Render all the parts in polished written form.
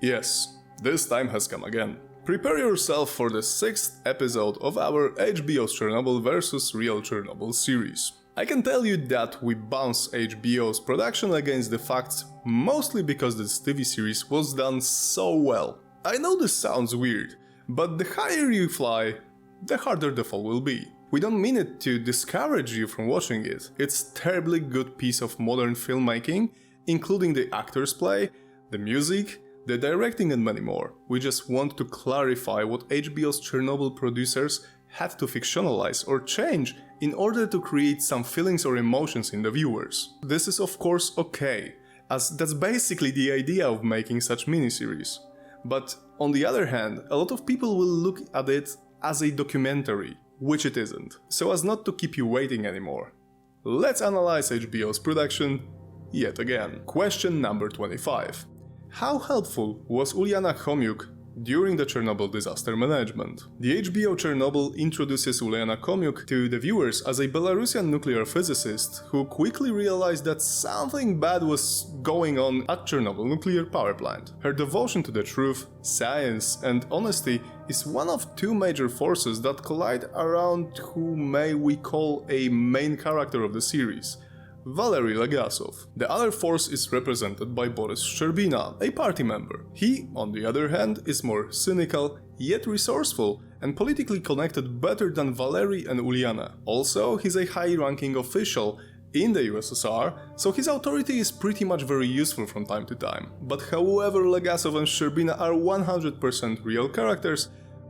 Yes, this time has come again. Prepare yourself for the 6th episode of our HBO Chernobyl vs. Real Chernobyl series. I can tell you that we bounce HBO's production against the facts mostly because this TV series was done so well. I know this sounds weird, but the higher you fly, the harder the fall will be. We don't mean it to discourage you from watching it. It's a terribly good piece of modern filmmaking, including the actors' play, the music, the directing and many more. We just want to clarify what HBO's Chernobyl producers had to fictionalize or change in order to create some feelings or emotions in the viewers. This is of course okay, as that's basically the idea of making such miniseries. But on the other hand, a lot of people will look at it as a documentary, which it isn't, so as not to keep you waiting anymore. Let's analyze HBO's production yet again. Question number 25. How helpful was Ulyana Khomyuk during the Chernobyl disaster management? The HBO Chernobyl introduces Ulyana Khomyuk to the viewers as a Belarusian nuclear physicist who quickly realized that something bad was going on at Chernobyl nuclear power plant. Her devotion to the truth, science and honesty is one of two major forces that collide around who may we call a main character of the series, Valery Legasov. The other force is represented by Boris Sherbina, a party member. He, on the other hand, is more cynical, yet resourceful, and politically connected better than Valery and Ulyana. Also, he's a high-ranking official in the USSR, so his authority is pretty much very useful from time to time. But however Legasov and Sherbina are 100% real characters,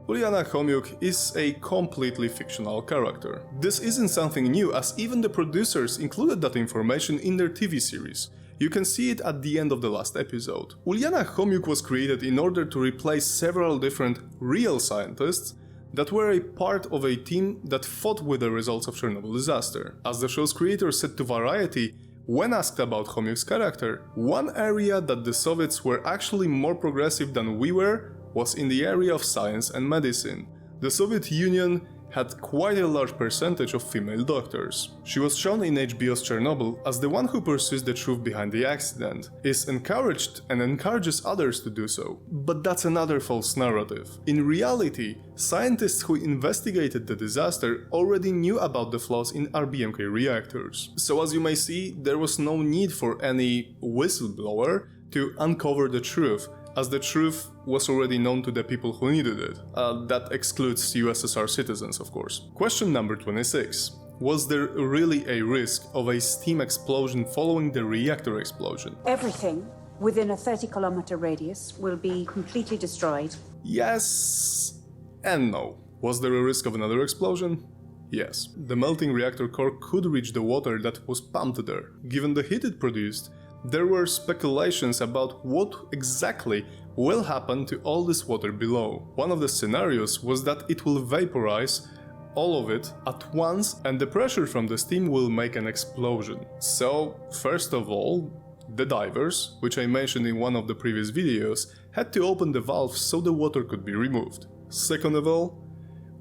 Ulyana Khomyuk is a completely fictional character. This isn't something new, as even the producers included that information in their TV series. You can see it at the end of the last episode. Ulyana Khomyuk was created in order to replace several different real scientists that were a part of a team that fought with the results of Chernobyl disaster. As the show's creator said to Variety, when asked about Khomyuk's character, one area that the Soviets were actually more progressive than we were was in the area of science and medicine. The Soviet Union had quite a large percentage of female doctors. She was shown in HBO's Chernobyl as the one who pursues the truth behind the accident, is encouraged and encourages others to do so. But that's another false narrative. In reality, scientists who investigated the disaster already knew about the flaws in RBMK reactors. So as you may see, there was no need for any whistleblower to uncover the truth, as the truth was already known to the people who needed it. That excludes USSR citizens, of course. Question number 26. Was there really a risk of a steam explosion following the reactor explosion? Everything within a 30-kilometer radius will be completely destroyed. Yes and no. Was there a risk of another explosion? Yes. The melting reactor core could reach the water that was pumped there. Given the heat it produced, there were speculations about what exactly will happen to all this water below. One of the scenarios was that it will vaporize all of it at once and the pressure from the steam will make an explosion. So, first of all, the divers, which I mentioned in one of the previous videos, had to open the valve so the water could be removed. Second of all,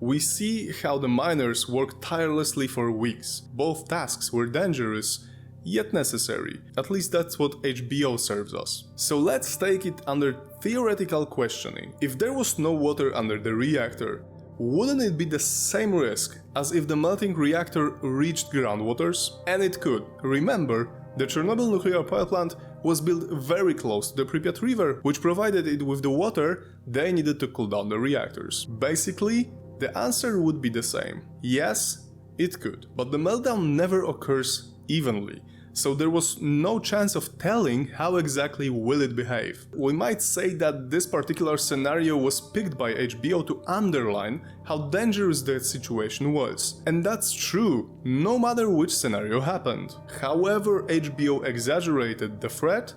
we see how the miners worked tirelessly for weeks. Both tasks were dangerous, yet necessary. At least that's what HBO serves us. So let's take it under theoretical questioning. If there was no water under the reactor, wouldn't it be the same risk as if the melting reactor reached groundwaters? And it could. Remember, the Chernobyl nuclear power plant was built very close to the Pripyat River, which provided it with the water they needed to cool down the reactors. Basically, the answer would be the same. Yes, it could. But the meltdown never occurs evenly, so there was no chance of telling how exactly will it behave. We might say that this particular scenario was picked by HBO to underline how dangerous the situation was. And that's true, no matter which scenario happened. However HBO exaggerated the threat,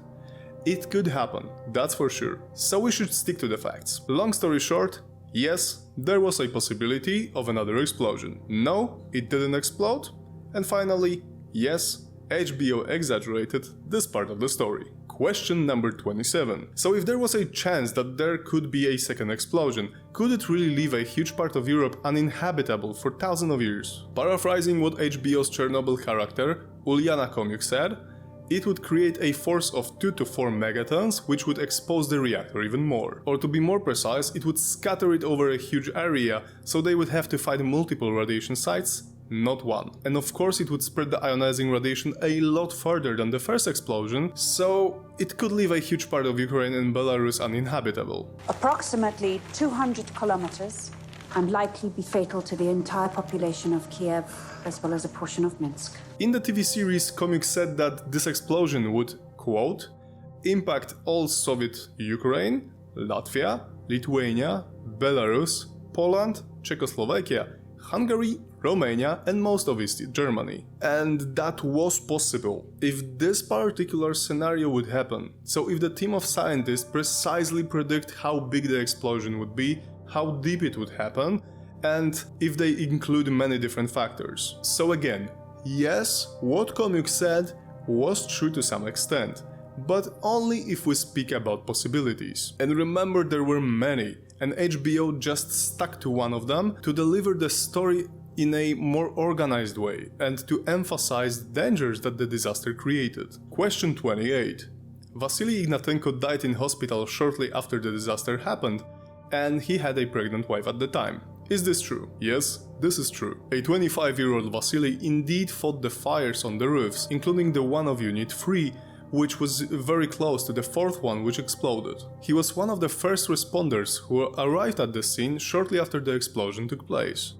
it could happen, that's for sure. So we should stick to the facts. Long story short, yes, there was a possibility of another explosion. No, it didn't explode. And finally, yes, HBO exaggerated this part of the story. Question number 27. So if there was a chance that there could be a second explosion, could it really leave a huge part of Europe uninhabitable for thousands of years? Paraphrasing what HBO's Chernobyl character, Ulyana Khomyuk said, it would create a force of 2 to 4 megatons, which would expose the reactor even more. Or to be more precise, it would scatter it over a huge area, so they would have to fight multiple radiation sites, not one. And of course it would spread the ionizing radiation a lot further than the first explosion, so it could leave a huge part of Ukraine and Belarus uninhabitable. Approximately 200 kilometers, and likely be fatal to the entire population of Kiev, as well as a portion of Minsk. In the TV series, Khomyuk said that this explosion would, quote, impact all Soviet Ukraine, Latvia, Lithuania, Belarus, Poland, Czechoslovakia, Hungary, Romania and most of East Germany. And that was possible if this particular scenario would happen. So if the team of scientists precisely predict how big the explosion would be, how deep it would happen, and if they include many different factors. So again, yes, what Khomyuk said was true to some extent, but only if we speak about possibilities. And remember, there were many, and HBO just stuck to one of them to deliver the story in a more organized way and to emphasize the dangers that the disaster created. Question 28. Vasili Ignatenko died in hospital shortly after the disaster happened, and he had a pregnant wife at the time. Is this true? Yes, this is true. A 25-year-old Vasili indeed fought the fires on the roofs, including the one of Unit 3, which was very close to the fourth one which exploded. He was one of the first responders who arrived at the scene shortly after the explosion took place,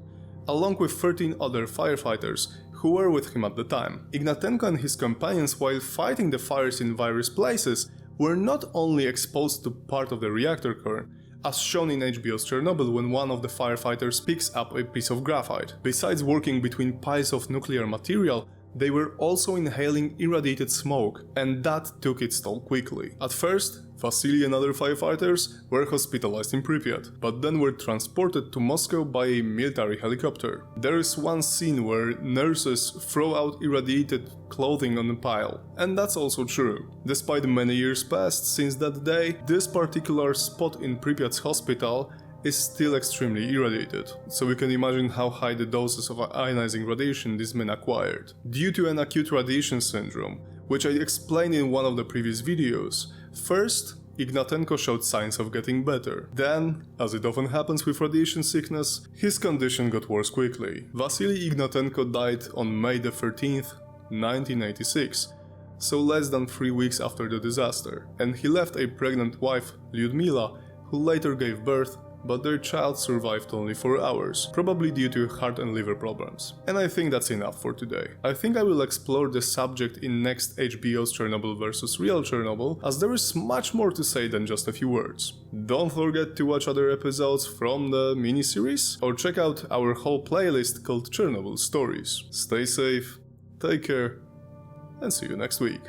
along with 13 other firefighters who were with him at the time. Ignatenko and his companions, while fighting the fires in various places, were not only exposed to part of the reactor core, as shown in HBO's Chernobyl when one of the firefighters picks up a piece of graphite. Besides working between piles of nuclear material, they were also inhaling irradiated smoke, and that took its toll quickly. At first, Vasili and other firefighters were hospitalized in Pripyat, but then were transported to Moscow by a military helicopter. There is one scene where nurses throw out irradiated clothing on a pile, and that's also true. Despite many years passed since that day, this particular spot in Pripyat's hospital is still extremely irradiated, so we can imagine how high the doses of ionizing radiation these men acquired. Due to an acute radiation syndrome, which I explained in one of the previous videos, first, Ignatenko showed signs of getting better. Then, as it often happens with radiation sickness, his condition got worse quickly. Vasili Ignatenko died on May the 13th, 1986, so less than 3 weeks after the disaster, and he left a pregnant wife, Ludmilla, who later gave birth, but their child survived only 4 hours, probably due to heart and liver problems. And I think that's enough for today. I think I will explore the subject in next HBO's Chernobyl vs. Real Chernobyl, as there is much more to say than just a few words. Don't forget to watch other episodes from the miniseries, or check out our whole playlist called Chernobyl Stories. Stay safe, take care, and see you next week.